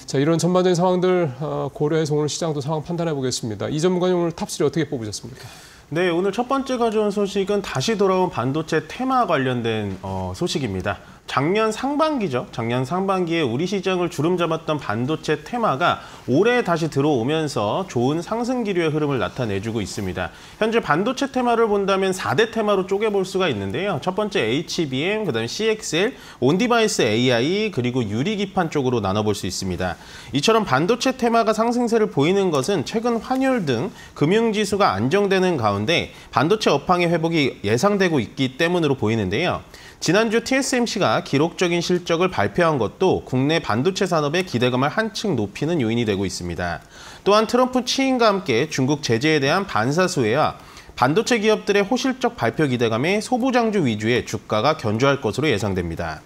자, 이런 전반적인 상황들 고려해서 오늘 시장도 상황 판단해 보겠습니다. 이 전문가님 오늘 탑3 어떻게 뽑으셨습니까? 네, 오늘 첫 번째 가져온 소식은 다시 돌아온 반도체 테마 관련된 소식입니다. 작년 상반기죠. 작년 상반기에 우리 시장을 주름잡았던 반도체 테마가 올해 다시 들어오면서 좋은 상승 기류의 흐름을 나타내주고 있습니다. 현재 반도체 테마를 본다면 4대 테마로 쪼개볼 수가 있는데요. 첫 번째 HBM, 그다음에 CXL, 온디바이스 AI, 그리고 유리기판 쪽으로 나눠볼 수 있습니다. 이처럼 반도체 테마가 상승세를 보이는 것은 최근 환율 등 금융지수가 안정되는 가운데 반도체 업황의 회복이 예상되고 있기 때문으로 보이는데요. 지난주 TSMC가 기록적인 실적을 발표한 것도 국내 반도체 산업의 기대감을 한층 높이는 요인이 되고 있습니다. 또한 트럼프 취임과 함께 중국 제재에 대한 반사수혜와 반도체 기업들의 호실적 발표 기대감에 소부장주 위주의 주가가 견조할 것으로 예상됩니다.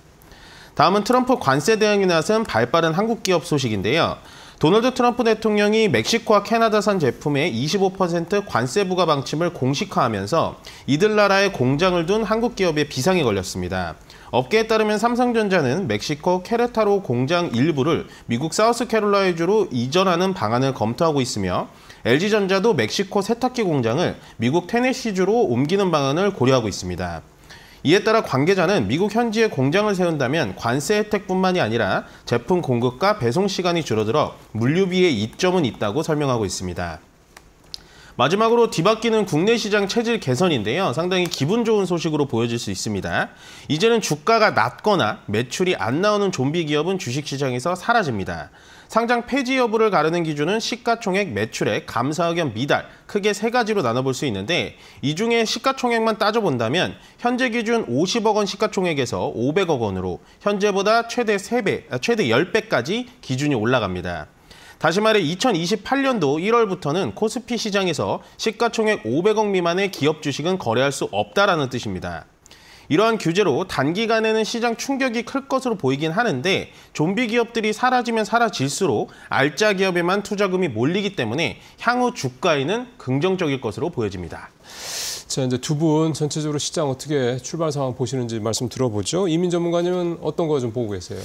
다음은 트럼프 관세 대응에 나선 발빠른 한국 기업 소식인데요. 도널드 트럼프 대통령이 멕시코와 캐나다산 제품의 25% 관세 부과 방침을 공식화하면서 이들 나라에 공장을 둔 한국 기업에 비상이 걸렸습니다. 업계에 따르면 삼성전자는 멕시코 케레타로 공장 일부를 미국 사우스캐롤라이나주로 이전하는 방안을 검토하고 있으며 LG전자도 멕시코 세탁기 공장을 미국 테네시주로 옮기는 방안을 고려하고 있습니다. 이에 따라 관계자는 미국 현지에 공장을 세운다면 관세 혜택뿐만이 아니라 제품 공급과 배송 시간이 줄어들어 물류비에 이점은 있다고 설명하고 있습니다. 마지막으로 뒤바뀌는 국내 시장 체질 개선인데요. 상당히 기분 좋은 소식으로 보여질 수 있습니다. 이제는 주가가 낮거나 매출이 안 나오는 좀비 기업은 주식시장에서 사라집니다. 상장 폐지 여부를 가르는 기준은 시가총액, 매출액, 감사의견 미달 크게 세 가지로 나눠볼 수 있는데 이 중에 시가총액만 따져본다면 현재 기준 50억 원 시가총액에서 500억 원으로 현재보다 최대 10배까지 기준이 올라갑니다. 다시 말해 2028년도 1월부터는 코스피 시장에서 시가총액 500억 미만의 기업 주식은 거래할 수 없다라는 뜻입니다. 이러한 규제로 단기간에는 시장 충격이 클 것으로 보이긴 하는데 좀비 기업들이 사라지면 사라질수록 알짜 기업에만 투자금이 몰리기 때문에 향후 주가에는 긍정적일 것으로 보여집니다. 자, 이제 두 분 전체적으로 시장 어떻게 출발 상황 보시는지 말씀 들어보죠. 이민 전문가님은 어떤 거 좀 보고 계세요?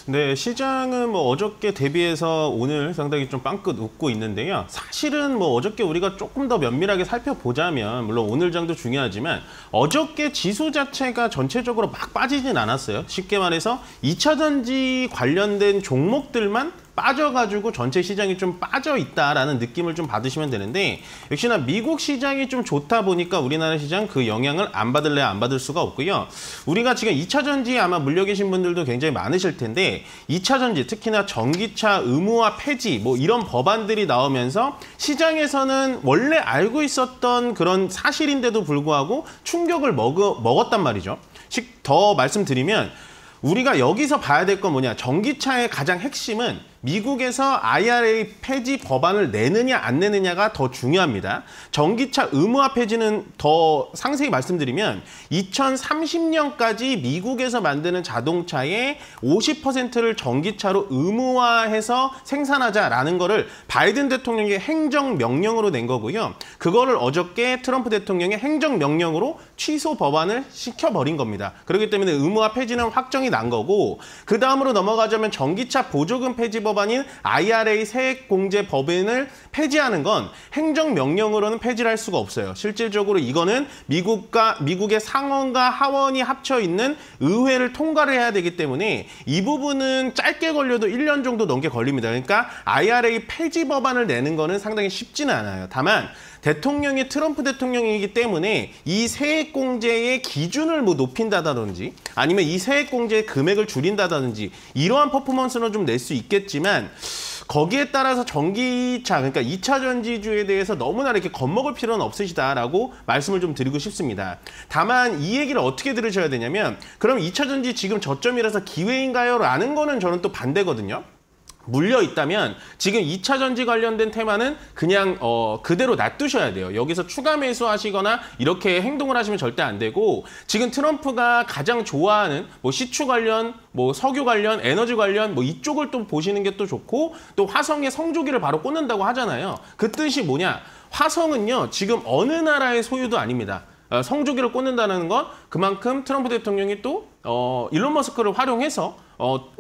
네, 시장은 어저께 대비해서 오늘 상당히 좀 빵긋 웃고 있는데요. 사실은 어저께 우리가 조금 더 면밀하게 살펴보자면 물론 오늘 장도 중요하지만 어저께 지수 자체가 전체적으로 막 빠지진 않았어요. 쉽게 말해서 2차 전지 관련된 종목들만 빠져가지고 전체 시장이 좀 빠져 있다라는 느낌을 좀 받으시면 되는데 역시나 미국 시장이 좀 좋다 보니까 우리나라 시장 그 영향을 안 받을래야 안 받을 수가 없고요. 우리가 지금 2차 전지에 아마 물려 계신 분들도 굉장히 많으실 텐데 2차 전지 특히나 전기차 의무화 폐지 이런 법안들이 나오면서 시장에서는 원래 알고 있었던 그런 사실인데도 불구하고 충격을 먹었단 말이죠. 더 말씀드리면 우리가 여기서 봐야 될 건 뭐냐. 전기차의 가장 핵심은 미국에서 IRA 폐지 법안을 내느냐 안 내느냐가 더 중요합니다. 전기차 의무화 폐지는 더 상세히 말씀드리면 2030년까지 미국에서 만드는 자동차의 50%를 전기차로 의무화해서 생산하자라는 거를 바이든 대통령의 행정명령으로 낸 거고요. 그거를 어저께 트럼프 대통령의 행정명령으로 취소 법안을 시켜버린 겁니다. 그렇기 때문에 의무화 폐지는 확정이 난 거고 그 다음으로 넘어가자면 전기차 보조금 폐지 법안인 IRA 세액공제 법안을 폐지하는 건 행정명령으로는 폐지를 할 수가 없어요. 실질적으로 이거는 미국의 상원과 하원이 합쳐 있는 의회를 통과를 해야 되기 때문에 이 부분은 짧게 걸려도 1년 정도 넘게 걸립니다. 그러니까 IRA 폐지 법안을 내는 거는 상당히 쉽지는 않아요. 다만 대통령이 트럼프 대통령이기 때문에 이 세액공제의 기준을 높인다든지 아니면 이 세액공제의 금액을 줄인다든지 이러한 퍼포먼스는 좀 낼 수 있겠지만 거기에 따라서 전기차, 그러니까 2차 전지주에 대해서 너무나 이렇게 겁먹을 필요는 없으시다라고 말씀을 좀 드리고 싶습니다. 다만 이 얘기를 어떻게 들으셔야 되냐면 그럼 2차 전지 지금 저점이라서 기회인가요? 라는 거는 저는 또 반대거든요. 물려 있다면 지금 2차 전지 관련된 테마는 그냥 그대로 놔두셔야 돼요. 여기서 추가 매수하시거나 이렇게 행동을 하시면 절대 안 되고 지금 트럼프가 가장 좋아하는 뭐 시추 관련, 뭐 석유 관련, 에너지 관련 뭐 이쪽을 또 보시는 게 또 좋고 또 화성에 성조기를 바로 꽂는다고 하잖아요. 그 뜻이 뭐냐? 화성은요 지금 어느 나라의 소유도 아닙니다. 성조기를 꽂는다는 건 그만큼 트럼프 대통령이 또 일론 머스크를 활용해서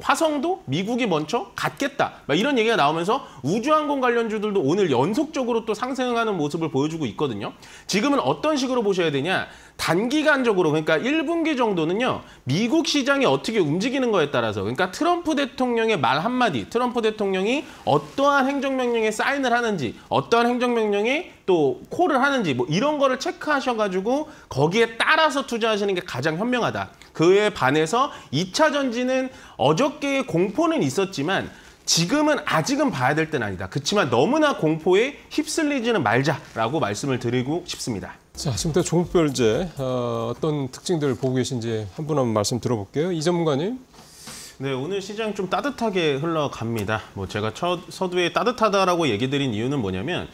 화성도 미국이 먼저 갖겠다. 막 이런 얘기가 나오면서 우주항공 관련주들도 오늘 연속적으로 또 상승하는 모습을 보여주고 있거든요. 지금은 어떤 식으로 보셔야 되냐? 단기간적으로 그러니까 1분기 정도는요. 미국 시장이 어떻게 움직이는 거에 따라서 그러니까 트럼프 대통령의 말 한마디, 트럼프 대통령이 어떠한 행정명령에 사인을 하는지, 어떠한 행정명령에 또 콜을 하는지 뭐 이런 거를 체크하셔가지고 거기에 따라서 투자하시는 게 가장 현명하다. 그에 반해서 2차 전지는 어저께의 공포는 있었지만 지금은 아직은 봐야 될 때는 아니다. 그렇지만 너무나 공포에 휩쓸리지는 말자라고 말씀을 드리고 싶습니다. 자, 지금부터 종목별제 어떤 특징들을 보고 계신지 한 분 한 분 말씀 들어볼게요. 이 전문가님. 네, 오늘 시장 좀 따뜻하게 흘러갑니다. 뭐 제가 서두에 따뜻하다라고 얘기 드린 이유는 뭐냐면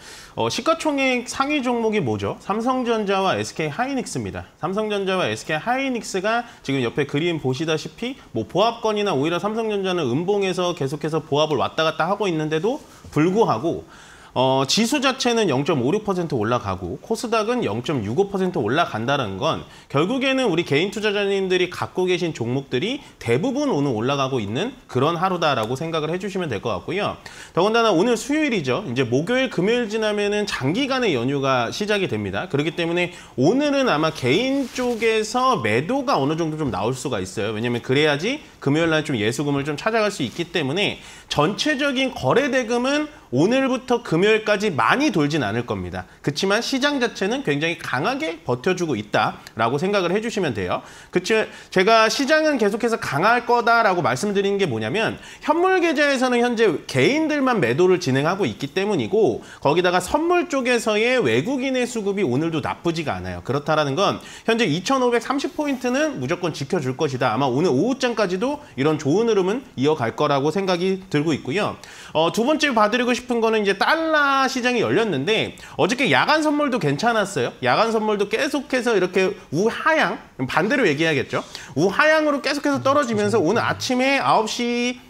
시가총액 상위 종목이 뭐죠? 삼성전자와 SK하이닉스입니다. 삼성전자와 SK하이닉스가 지금 옆에 그림 보시다시피 뭐 보합권이나 오히려 삼성전자는 음봉에서 계속해서 보합을 왔다 갔다 하고 있는데도 불구하고 지수 자체는 0.56% 올라가고 코스닥은 0.65% 올라간다는 건 결국에는 우리 개인 투자자님들이 갖고 계신 종목들이 대부분 오늘 올라가고 있는 그런 하루다라고 생각을 해주시면 될 것 같고요. 더군다나 오늘 수요일이죠. 이제 목요일, 금요일 지나면은 장기간의 연휴가 시작이 됩니다. 그렇기 때문에 오늘은 아마 개인 쪽에서 매도가 어느 정도 좀 나올 수가 있어요. 왜냐하면 그래야지 금요일 날 좀 예수금을 좀 찾아갈 수 있기 때문에 전체적인 거래 대금은 오늘부터 금요일까지 많이 돌진 않을 겁니다. 그렇지만 시장 자체는 굉장히 강하게 버텨주고 있다라고 생각을 해주시면 돼요. 제가 시장은 계속해서 강할 거다라고 말씀드리는 게 뭐냐면 현물 계좌에서는 현재 개인들만 매도를 진행하고 있기 때문이고 거기다가 선물 쪽에서의 외국인의 수급이 오늘도 나쁘지가 않아요. 그렇다라는 건 현재 2530포인트는 무조건 지켜줄 것이다. 아마 오늘 오후장까지도 이런 좋은 흐름은 이어갈 거라고 생각이 들고 있고요. 두 번째 봐드리고 싶은 거는 이제 달러 시장이 열렸는데 어저께 야간 선물도 괜찮았어요. 야간 선물도 계속해서 이렇게 우하향, 반대로 얘기해야겠죠. 우하향으로 계속해서 떨어지면서 오늘 아침에 9시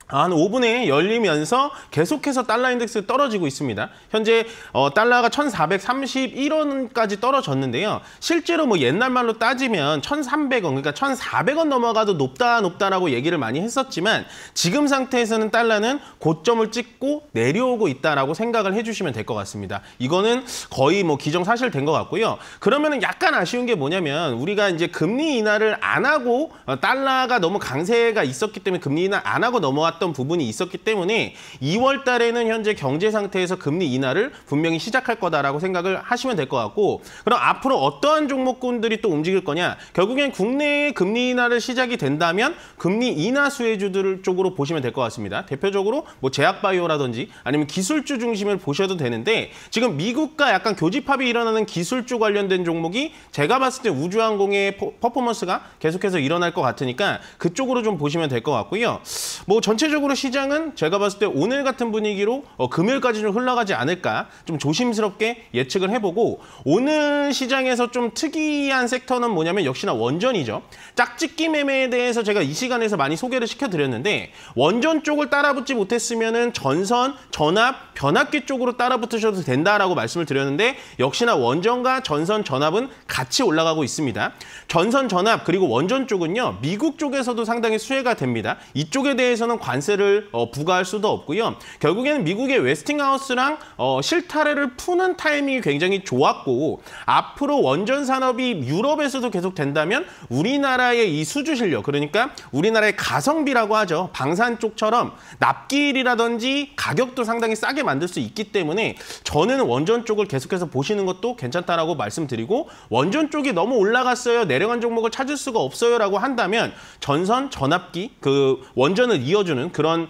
한 5분에 열리면서 계속해서 달러 인덱스 떨어지고 있습니다. 현재 달러가 1431원까지 떨어졌는데요. 실제로 뭐 옛날 말로 따지면 1300원, 그러니까 1400원 넘어가도 높다라고 얘기를 많이 했었지만 지금 상태에서는 달러는 고점을 찍고 내려오고 있다라고 생각을 해주시면 될 것 같습니다. 이거는 거의 뭐 기정사실된 것 같고요. 그러면은 약간 아쉬운 게 뭐냐면 우리가 이제 금리 인하를 안 하고 달러가 너무 강세가 있었기 때문에 금리 인하 안 하고 넘어왔던 부분이 있었기 때문에 2월 달에는 현재 경제 상태에서 금리 인하를 분명히 시작할 거다라고 생각을 하시면 될 것 같고 그럼 앞으로 어떠한 종목군들이 또 움직일 거냐? 결국엔 국내에 금리 인하를 시작이 된다면 금리 인하 수혜주들 쪽으로 보시면 될 것 같습니다. 대표적으로 뭐 제약바이오라든지 아니면 기술주 중심을 보셔도 되는데 지금 미국과 약간 교집합이 일어나는 기술주 관련된 종목이 제가 봤을 때 우주항공의 퍼포먼스가 계속해서 일어날 것 같으니까 그쪽으로 좀 보시면 될 것 같고요. 뭐 전체적으로 시장은 제가 봤을 때 오늘 같은 분위기로 금요일까지 좀 흘러가지 않을까 좀 조심스럽게 예측을 해보고 오늘 시장에서 좀 특이한 섹터는 뭐냐면 역시나 원전이죠. 짝짓기 매매에 대해서 제가 이 시간에서 많이 소개를 시켜드렸는데 원전 쪽을 따라붙지 못했으면은 전선, 전압, 변압기 쪽으로 따라붙으셔도 된다라고 말씀을 드렸는데 역시나 원전과 전선, 전압은 같이 올라가고 있습니다. 전선, 전압 그리고 원전 쪽은요. 미국 쪽에서도 상당히 수혜가 됩니다. 이쪽에 대해서는 관세를 부과할 수도 없고요. 결국에는 미국의 웨스팅하우스랑 실타래를 푸는 타이밍이 굉장히 좋았고 앞으로 원전 산업이 유럽에서도 계속 된다면 우리나라의 이 수주 실력 그러니까 우리나라의 가성비라고 하죠. 방산 쪽처럼 납기일이라든지 가격도 상당히 싸게 만들 수 있기 때문에 저는 원전 쪽을 계속해서 보시는 것도 괜찮다라고 말씀드리고 원전 쪽이 너무 올라갔어요. 내려간 종목을 찾을 수가 없어요라고 한다면 전선, 전압기 그 원전을 이어주는 그런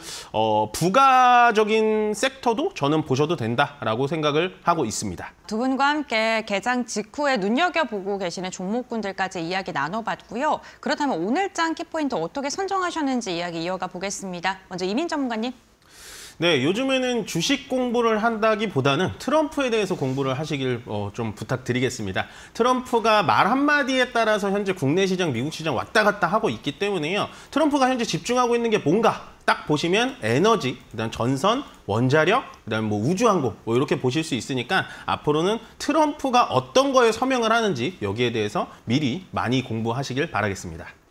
부가적인 섹터도 저는 보셔도 된다라고 생각을 하고 있습니다. 두 분과 함께 개장 직후에 눈여겨보고 계시는 종목군들까지 이야기 나눠봤고요. 그렇다면 오늘장 키포인트 어떻게 선정하셨는지 이야기 이어가 보겠습니다. 먼저 이민 전문가님. 네, 요즘에는 주식 공부를 한다기보다는 트럼프에 대해서 공부를 하시길 좀 부탁드리겠습니다. 트럼프가 말 한마디에 따라서 현재 국내 시장, 미국 시장 왔다 갔다 하고 있기 때문에요. 트럼프가 현재 집중하고 있는 게 뭔가 딱 보시면 에너지, 그다음 전선, 원자력, 그다음 뭐 우주항공 뭐 이렇게 보실 수 있으니까 앞으로는 트럼프가 어떤 거에 서명을 하는지 여기에 대해서 미리 많이 공부하시길 바라겠습니다.